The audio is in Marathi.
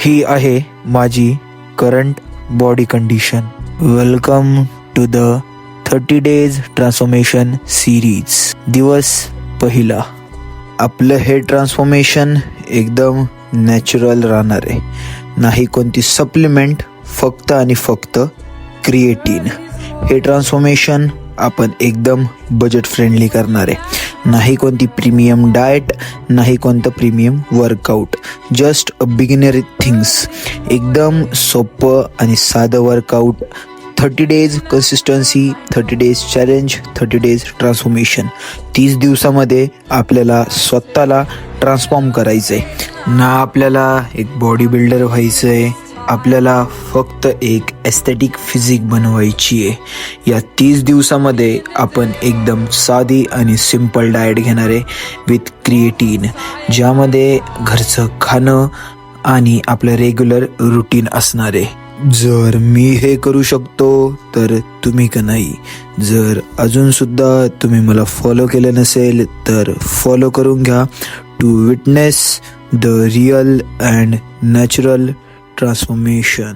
ही आहे माझी current body condition. Welcome to the 30 days transformation series. दिवस पहिला. आपलं हे ट्रान्सफॉर्मेशन एकदम नॅचरल राहणार आहे. नाही कोणती सप्लिमेंट, फक्त आणि फक्त क्रिएटिन. हे ट्रान्सफॉर्मेशन आपण एकदम बजेट फ्रेंडली करणार आहे. नाही कोणती प्रीमियम डाएट, नाही कोणतं premium workout. Just a beginner things. एकदम सोपं आणि साधं workout. 30 days consistency, 30 days challenge, 30 days transformation. 30 दिवसामध्ये आपल्याला स्वतःला ट्रान्सफॉर्म करायचं आहे. ना आपल्याला एक बॉडी बिल्डर व्हायचं आहे, आपल्याला फक्त एक एस्थेटिक फिजिक बनवायची आहे. या 30 दिवसामध्ये आपण एकदम साधी आणि सिंपल डाएट घेणार आहे विथ क्रिएटिन, ज्यामध्ये घरचं खाणं आणि आपलं रेग्युलर रुटीन असणार आहे. जर मी हे करू शकतो तर तुम्ही का नाही? जर अजूनसुद्धा तुम्ही मला फॉलो केलं नसेल तर फॉलो करून घ्या to witness the real and natural transformation.